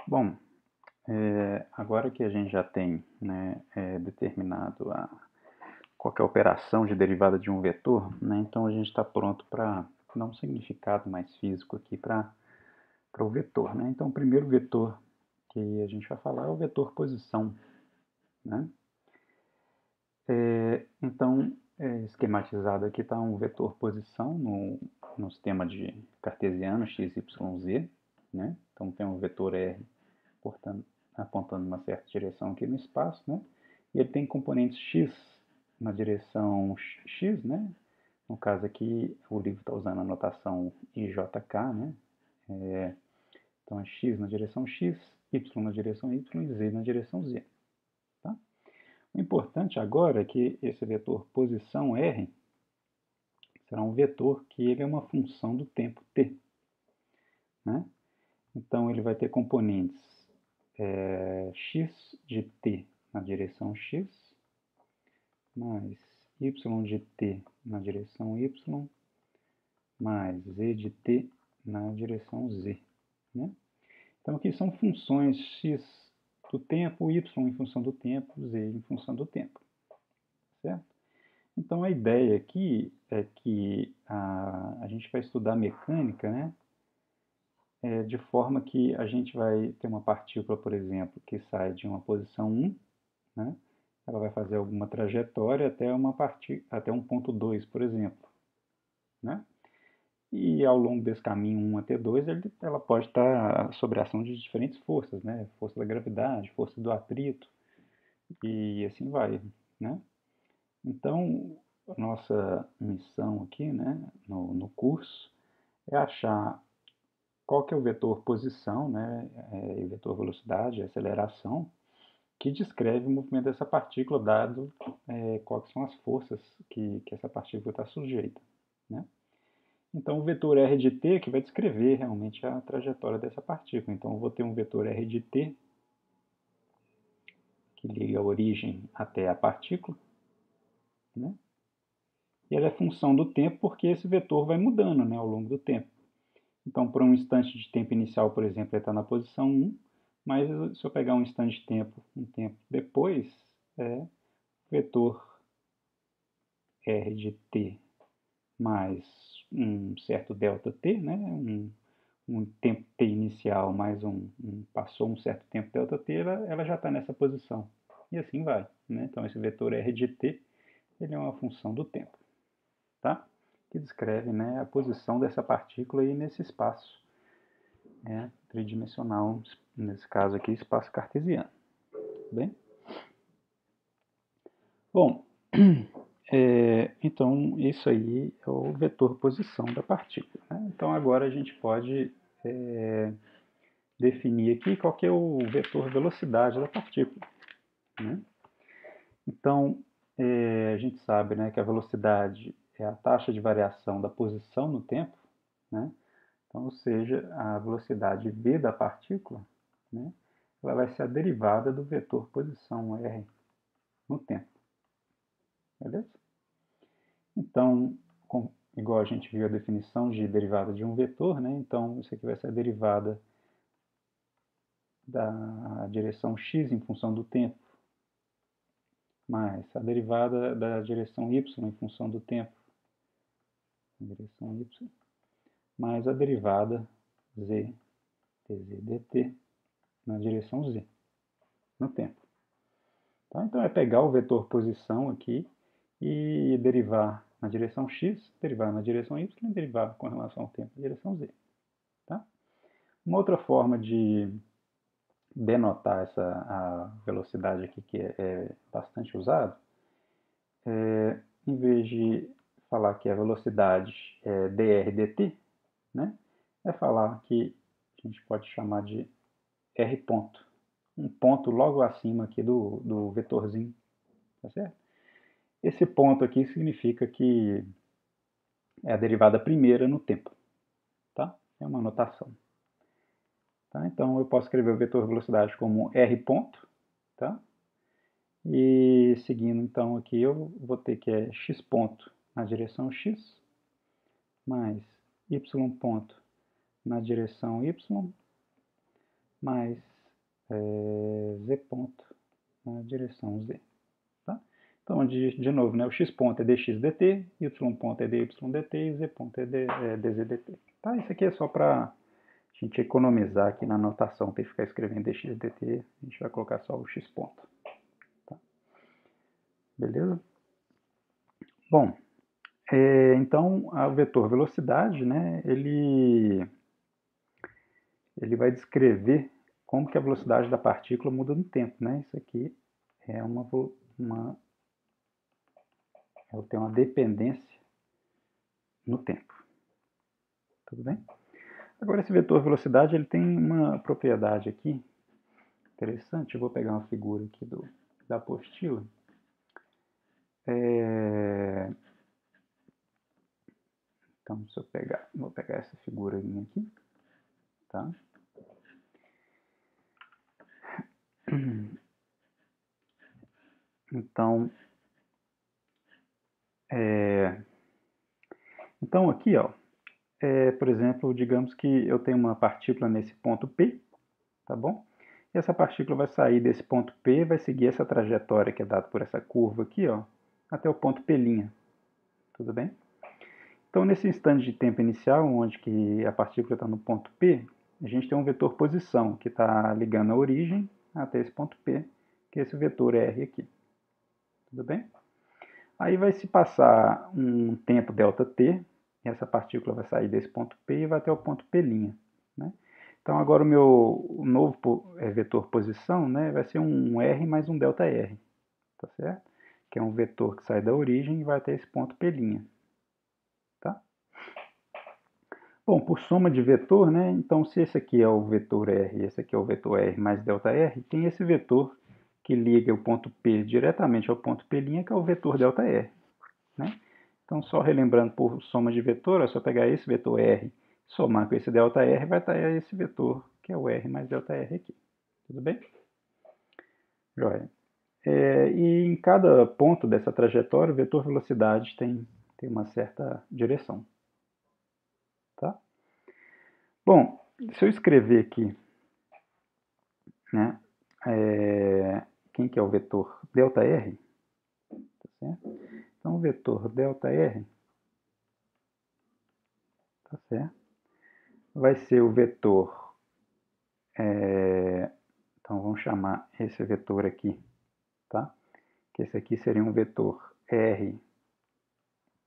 Bom, agora que a gente já tem, né, determinado qual que é a operação de derivada de um vetor, né, então a gente está pronto para dar um significado mais físico aqui para o vetor. Né? Então, o primeiro vetor que a gente vai falar é o vetor posição. Né? Então, esquematizado aqui está um vetor posição no sistema de cartesiano x, y, z. Né? Então, tem um vetor R portanto, apontando uma certa direção aqui no espaço, né? E ele tem componentes x na direção x, né? No caso aqui, o livro está usando a notação IJK, né? Então é x na direção x, y na direção y e z na direção z. Tá? O importante agora é que esse vetor posição R será um vetor que ele é uma função do tempo t. Né? Então ele vai ter componentes x de t na direção x, mais y de t na direção y, mais z de t na direção z. Né? Então aqui são funções x do tempo, y em função do tempo, z em função do tempo. Certo? Então a ideia aqui é que a gente vai estudar mecânica, né? De forma que a gente vai ter uma partícula, por exemplo, que sai de uma posição 1, né? Ela vai fazer alguma trajetória até um ponto 2, por exemplo. Né? E ao longo desse caminho 1 até 2, ela pode estar sob a ação de diferentes forças, né? Força da gravidade, força do atrito, e assim vai. Né? Então, a nossa missão aqui, né, no curso, é achar qual que é o vetor posição, né, e vetor velocidade, aceleração, que descreve o movimento dessa partícula, dado quais são as forças que essa partícula está sujeita. Né? Então, o vetor r de t que vai descrever realmente a trajetória dessa partícula. Então, eu vou ter um vetor r de t que liga a origem até a partícula. Né? E ela é função do tempo porque esse vetor vai mudando, né, ao longo do tempo. Então, por um instante de tempo inicial, por exemplo, ele está na posição 1, mas se eu pegar um instante de tempo, um tempo depois, é vetor r de t mais um certo ΔT, né? um tempo t inicial mais passou um certo tempo ΔT, ela já está nessa posição. E assim vai. Né? Então, esse vetor r de t ele é uma função do tempo, tá? Que descreve, né, a posição dessa partícula aí nesse espaço, né, tridimensional, nesse caso aqui, espaço cartesiano. Bem? Bom, então isso aí é o vetor posição da partícula. Né? Então agora a gente pode definir aqui qual que é o vetor velocidade da partícula. Né? Então, a gente sabe, né, que a velocidade é a taxa de variação da posição no tempo, né? Então, ou seja, a velocidade v da partícula, né, ela vai ser a derivada do vetor posição r no tempo. Beleza? Então, igual a gente viu a definição de derivada de um vetor, né? Então, isso aqui vai ser a derivada da direção x em função do tempo, mais a derivada da direção y em função do tempo, direção y, mais a derivada z dz dt na direção z, no tempo. Tá? Então, é pegar o vetor posição aqui e derivar na direção x, derivar na direção y e derivar com relação ao tempo na direção z. Tá? Uma outra forma de denotar a velocidade aqui, que é bastante usado, em vez de falar que a velocidade é dr dt, né, é falar que a gente pode chamar de r ponto. Um ponto logo acima aqui do vetorzinho. Tá certo? Esse ponto aqui significa que é a derivada primeira no tempo. Tá? É uma notação. Tá? Então, eu posso escrever o vetor velocidade como r ponto. Tá? E seguindo, então, aqui eu vou ter que é x ponto na direção x, mais y ponto na direção y, mais z ponto na direção z. Tá? Então, de novo, né, o x ponto é dx dt, y ponto é dy dt e z ponto é dz dt. Tá? Isso aqui é só para a gente economizar aqui na anotação, ter que ficar escrevendo dx dt, a gente vai colocar só o x ponto. Tá? Beleza? Bom, então o vetor velocidade, né, ele vai descrever como que a velocidade da partícula muda no tempo, né? Isso aqui é tem uma dependência no tempo. Tudo bem? Agora, esse vetor velocidade ele tem uma propriedade aqui interessante. Eu vou pegar uma figura aqui da apostila. Então, se eu vou pegar essa figurinha aqui, tá? Então aqui, ó, por exemplo, digamos que eu tenho uma partícula nesse ponto P, tá bom? E essa partícula vai sair desse ponto P, vai seguir essa trajetória que é dada por essa curva aqui, ó, até o ponto P', tudo bem? Então, nesse instante de tempo inicial, onde que a partícula está no ponto P, a gente tem um vetor posição, que está ligando a origem até esse ponto P, que é esse vetor R aqui. Tudo bem? Aí vai se passar um tempo ΔT, e essa partícula vai sair desse ponto P e vai até o ponto P'. Né? Então, agora o novo vetor posição, né, vai ser um R mais um ΔR, tá certo? Que é um vetor que sai da origem e vai até esse ponto P'. Tá? Bom, por soma de vetor, né, então se esse aqui é o vetor R e esse aqui é o vetor R mais ΔR, tem esse vetor que liga o ponto P diretamente ao ponto P', que é o vetor ΔR. Né? Então, só relembrando por soma de vetor, é só pegar esse vetor R, somar com esse ΔR, vai estar esse vetor, que é o R mais ΔR aqui. Tudo bem? Joia. E em cada ponto dessa trajetória, o vetor velocidade tem uma certa direção. Tá? Bom, se eu escrever aqui, né, quem que é o vetor ΔR, tá certo? Então, o vetor ΔR, tá certo? Vai ser o vetor, então vamos chamar esse vetor aqui, tá? Que esse aqui seria um vetor R,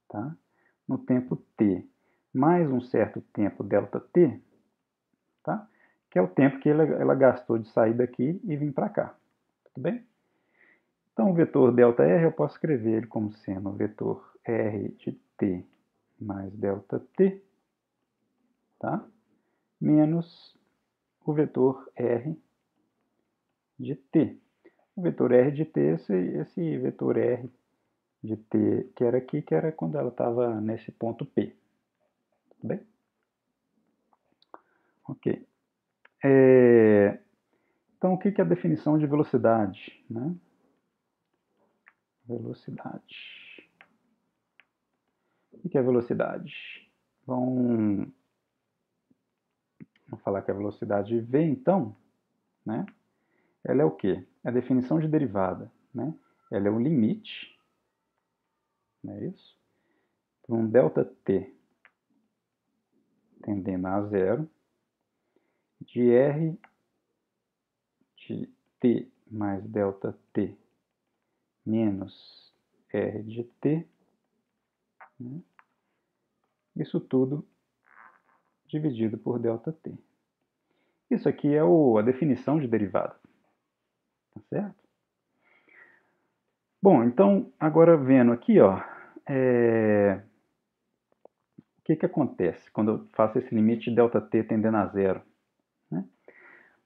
tá? No tempo t, mais um certo tempo ΔT, tá? Que é o tempo que ela gastou de sair daqui e vir para cá, tudo bem? Então, o vetor ΔR eu posso escrever ele como sendo o vetor R de t mais ΔT, tá? Menos o vetor R de t. O vetor R de t, esse vetor R de t que era aqui, que era quando ela estava nesse ponto P. Tudo bem? Ok. Então, o que é a definição de velocidade? Né? Velocidade. O que é velocidade? Vamos falar que a velocidade V, então, né? Ela é o quê? É a definição de derivada. Né? Ela é o limite, não é isso? Para um ΔT tendendo a zero, de R de t mais ΔT menos R de t, né? Isso tudo dividido por ΔT. Isso aqui é a definição de derivada. Tá certo? Bom, então, agora vendo aqui, ó, o que acontece quando eu faço esse limite de ΔT tendendo a zero? Né?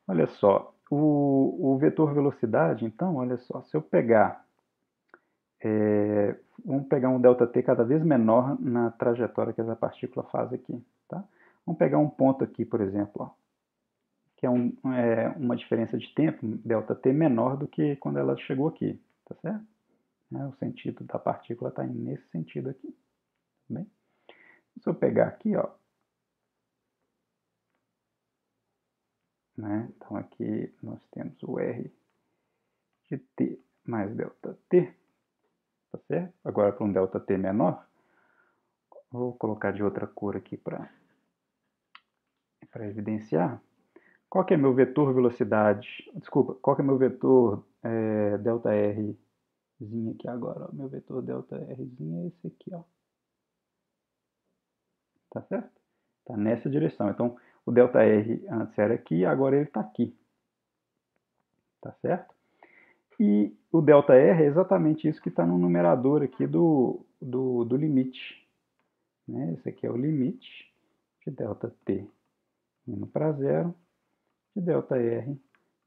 Olha só, o vetor velocidade, então, olha só, se eu pegar, vamos pegar um ΔT cada vez menor na trajetória que essa partícula faz aqui. Tá? Vamos pegar um ponto aqui, por exemplo, ó, que é uma diferença de tempo, ΔT, menor do que quando ela chegou aqui, tá certo? O sentido da partícula está nesse sentido aqui. Tá bem? Se eu pegar aqui, ó, né? Então aqui nós temos o R de t mais ΔT, tá certo? Agora para um ΔT menor, vou colocar de outra cor aqui para evidenciar. Qual que é meu vetor velocidade? Desculpa, qual que é meu vetor ΔRzinho aqui agora? Ó. Meu vetor ΔRzinho é esse aqui, ó. Tá certo? Tá nessa direção. Então, o ΔR antes era aqui, agora ele está aqui. Tá certo? E o ΔR é exatamente isso que está no numerador aqui do limite. Né? Esse aqui é o limite de ΔT indo para zero de ΔR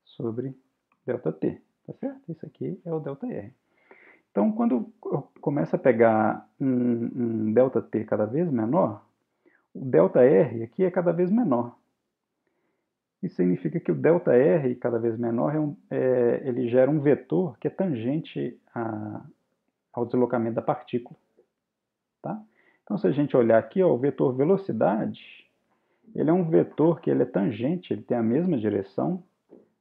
sobre ΔT. Tá certo? Isso aqui é o ΔR. Então, quando eu começo a pegar um ΔT cada vez menor, o ΔR aqui é cada vez menor. Isso significa que o ΔR cada vez menor ele gera um vetor que é tangente ao deslocamento da partícula. Tá? Então, se a gente olhar aqui, ó, o vetor velocidade, ele é um vetor que ele é tangente, ele tem a mesma direção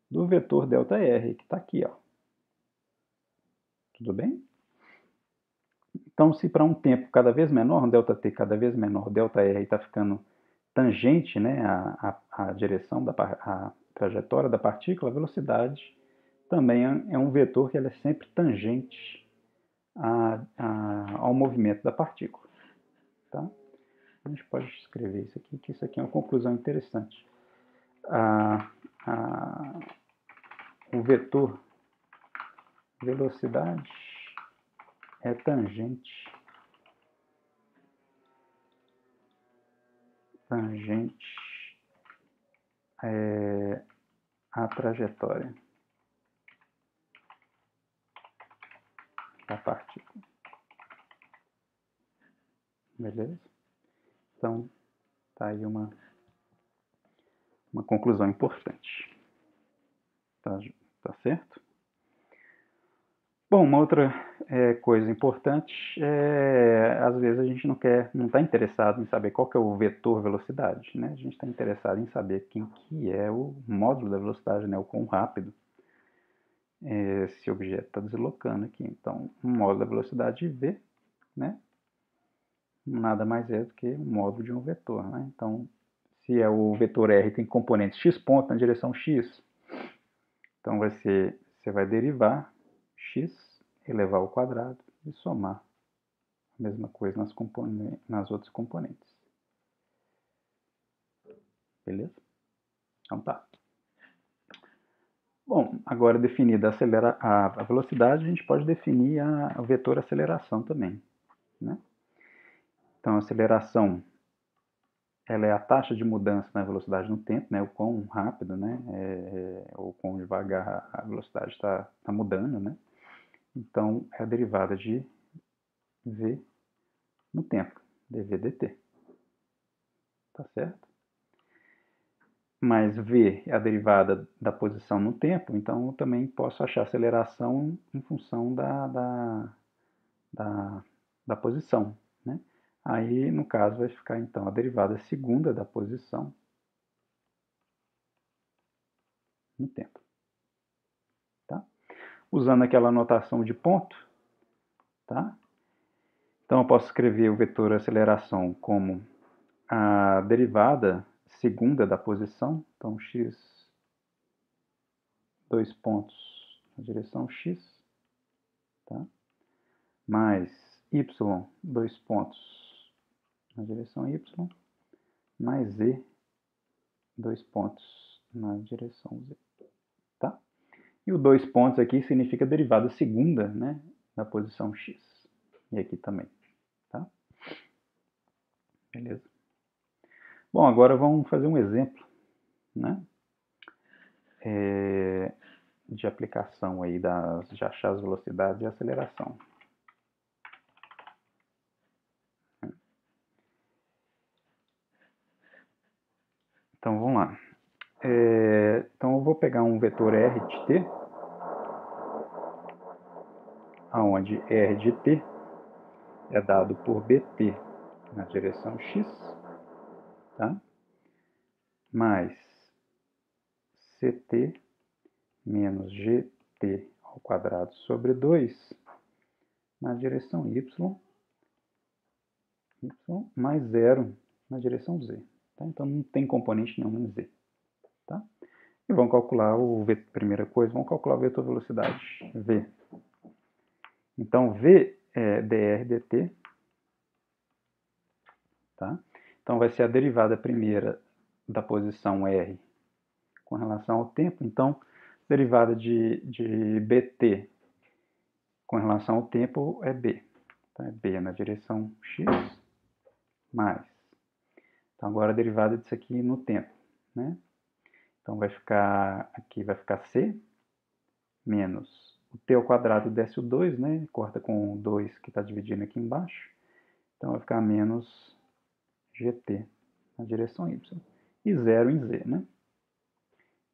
do vetor ΔR, que está aqui. Ó. Tudo bem? Então, se para um tempo cada vez menor, um ΔT cada vez menor, o ΔR está ficando tangente, né, a direção, a trajetória da partícula, a velocidade também é um vetor que ele é sempre tangente ao movimento da partícula. Tá? A gente pode escrever isso aqui, que isso aqui é uma conclusão interessante. O vetor velocidade é tangente à trajetória da partícula. Beleza? Então, tá aí uma conclusão importante. Tá certo? Bom, uma outra coisa importante às vezes a gente não está interessado em saber qual que é o vetor velocidade, né? A gente está interessado em saber quem que é o módulo da velocidade, né? O quão rápido esse objeto está deslocando aqui. Então, o módulo da velocidade V, né? Nada mais é do que o módulo de um vetor, né? Então, se o vetor R tem componente x ponto na direção x, então você vai derivar x elevar ao quadrado e somar a mesma coisa nas outras componentes. Beleza? Então tá. Bom, agora definida a velocidade, a gente pode definir o vetor aceleração também. Né? Então, a aceleração ela é a taxa de mudança na velocidade no tempo, né? O quão rápido, né? Ou quão devagar a velocidade está mudando, né? Então, é a derivada de v no tempo, dv dt. Tá certo? Mas v é a derivada da posição no tempo, então eu também posso achar aceleração em função da posição. Né? Aí, no caso, vai ficar então a derivada segunda da posição no tempo. Tá? Usando aquela notação de ponto, tá? Então eu posso escrever o vetor aceleração como a derivada segunda da posição, então x, dois pontos na direção x, tá? Mais y, dois pontos na direção y, mais z, dois pontos na direção z. Tá? E o dois pontos aqui significa a derivada segunda, né, da posição x. E aqui também. Tá? Beleza? Bom, agora vamos fazer um exemplo, né, de aplicação aí de achar as velocidades e aceleração. Então vamos lá. Então eu vou pegar um vetor r de t, onde r de t é dado por bt na direção x, tá? Mais ct menos gt ao quadrado sobre 2 na direção y mais 0 na direção z. Tá? Então, não tem componente nenhum em z. Tá? E vamos calcular primeira coisa, vamos calcular o vetor velocidade, v. Então, v é dr dt. Tá? Então, vai ser a derivada primeira da posição r com relação ao tempo. Então, derivada de bt com relação ao tempo é b. Então, é b na direção x mais. Então, agora a derivada disso aqui no tempo. Né? Então, aqui vai ficar c menos o t ao quadrado desce o 2, né? Corta com o 2 que está dividindo aqui embaixo. Então, vai ficar menos gt na direção y. E 0 em z, né?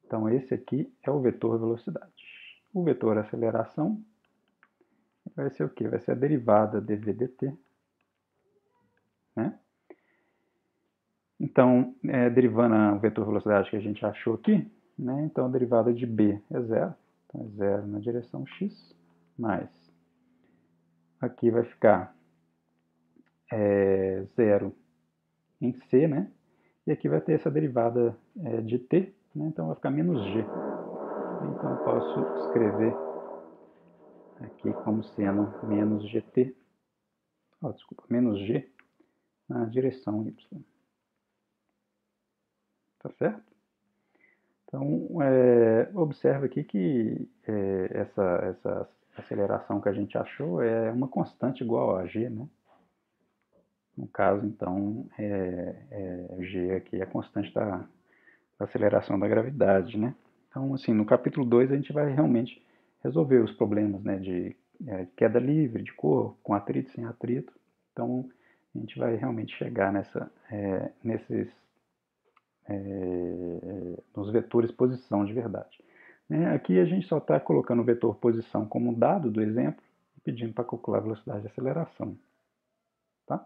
Então, esse aqui é o vetor velocidade. O vetor aceleração vai ser o quê? Vai ser a derivada dv dt. Né? Então, derivando o vetor velocidade que a gente achou aqui, né? Então, a derivada de b é 0. Então, é 0 na direção x, mais. Aqui vai ficar 0 em c, né? E aqui vai ter essa derivada de t, né? Então vai ficar menos g. Então eu posso escrever aqui como sendo menos gt, menos g na direção y. Tá certo? Então, observa aqui que essa aceleração que a gente achou é uma constante igual a g, né? No caso, então, g aqui é a constante da aceleração da gravidade, né? Então, assim, no capítulo 2 a gente vai realmente resolver os problemas, né, de queda livre, de corpo, com atrito, sem atrito. Então, a gente vai realmente chegar nos vetores posição de verdade. Aqui a gente só está colocando o vetor posição como dado do exemplo e pedindo para calcular a velocidade de aceleração. Tá?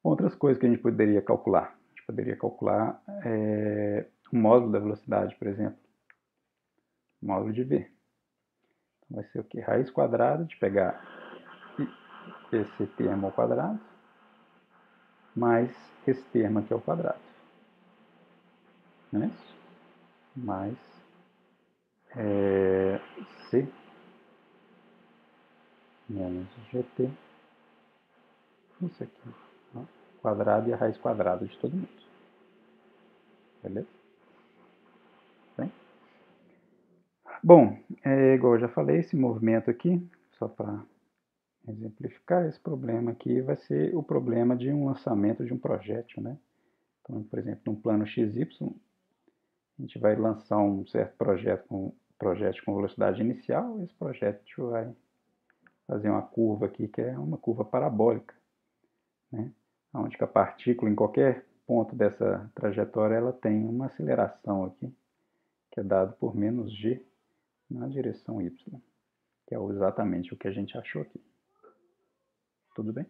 Outras coisas que a gente poderia calcular. A gente poderia calcular o módulo da velocidade, por exemplo. O módulo de v. Então, vai ser o quê? Raiz quadrada de pegar esse termo ao quadrado mais esse termo aqui ao quadrado. Não é isso? Mais c menos gt. Isso aqui. Ó, quadrado e a raiz quadrada de todo mundo. Beleza? Bem? Bom, igual eu já falei, esse movimento aqui, só para exemplificar, esse problema aqui vai ser o problema de um lançamento de um projétil, né? Então, por exemplo, num plano XY, a gente vai lançar um certo projétil com velocidade inicial, esse projétil vai fazer uma curva aqui, que é uma curva parabólica, né? Onde que a partícula, em qualquer ponto dessa trajetória, ela tem uma aceleração aqui, que é dado por menos g na direção y, que é exatamente o que a gente achou aqui. Tudo bem?